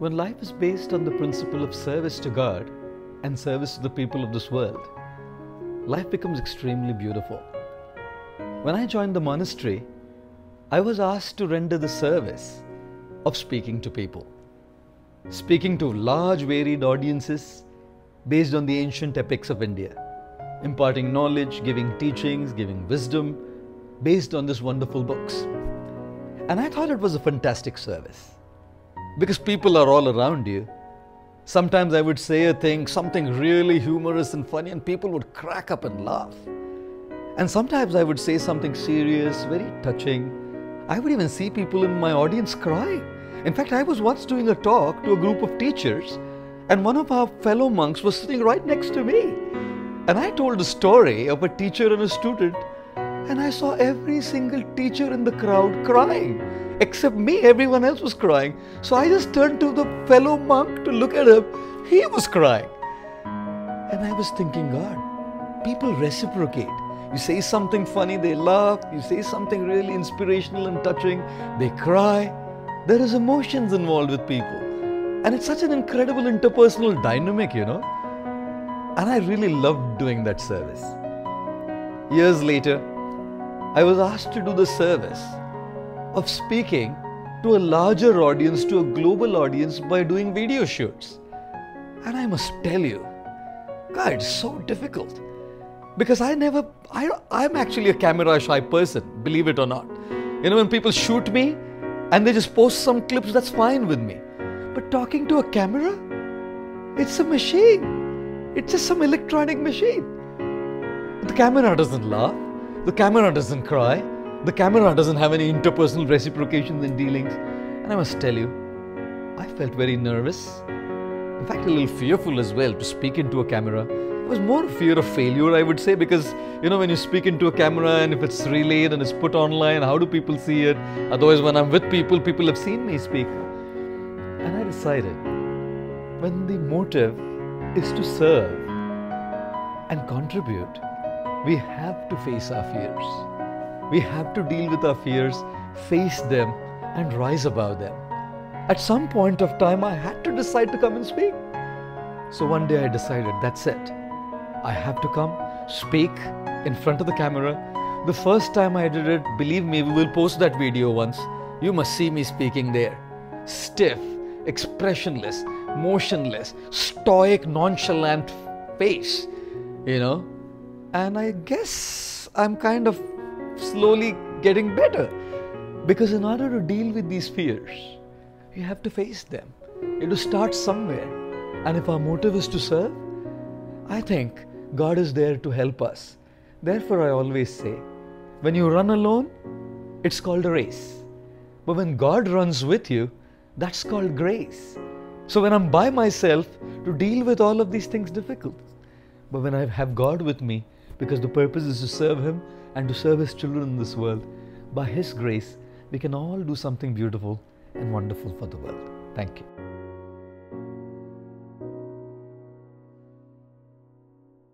When life is based on the principle of service to God and service to the people of this world, life becomes extremely beautiful. When I joined the monastery, I was asked to render the service of speaking to people, speaking to large varied audiences based on the ancient epics of India, imparting knowledge, giving teachings, giving wisdom based on these wonderful books. And I thought it was a fantastic service because people are all around you. Sometimes I would say a thing, something really humorous and funny, and people would crack up and laugh. And sometimes I would say something serious, very touching. I would even see people in my audience cry. In fact, I was once doing a talk to a group of teachers, and one of our fellow monks was sitting right next to me. And I told a story of a teacher and a student, and I saw every single teacher in the crowd crying. Except me, everyone else was crying. So I just turned to the fellow monk to look at him. He was crying. And I was thinking, God, people reciprocate. You say something funny, they laugh. You say something really inspirational and touching, they cry. There is emotions involved with people. And it's such an incredible interpersonal dynamic, you know. And I really loved doing that service. Years later, I was asked to do the service of speaking to a larger audience, to a global audience by doing video shoots. And I must tell you, God, it's so difficult. Because I'm actually a camera shy person, believe it or not. You know, when people shoot me and they just post some clips, that's fine with me. But talking to a camera, it's a machine. It's just some electronic machine. The camera doesn't laugh. The camera doesn't cry. The camera doesn't have any interpersonal reciprocations and dealings. And I must tell you, I felt very nervous. In fact, a little fearful as well to speak into a camera. It was more a fear of failure, I would say, because, you know, when you speak into a camera and if it's relayed and it's put online, how do people see it? Otherwise, when I'm with people, people have seen me speak. And I decided, when the motive is to serve and contribute, we have to face our fears. We have to deal with our fears, face them, and rise above them. At some point of time, I had to decide to come and speak. So one day I decided, that's it. I have to come, speak in front of the camera. The first time I did it, believe me, we will post that video once. You must see me speaking there. Stiff, expressionless, motionless, stoic, nonchalant face, you know. And I guess I'm kind of slowly getting better. Because in order to deal with these fears, you have to face them. You have to start somewhere. And if our motive is to serve, I think God is there to help us. Therefore, I always say, when you run alone, it's called a race. But when God runs with you, that's called grace. So when I'm by myself, to deal with all of these things difficult. But when I have God with me, because the purpose is to serve Him and to serve His children in this world, by His grace, we can all do something beautiful and wonderful for the world. Thank you.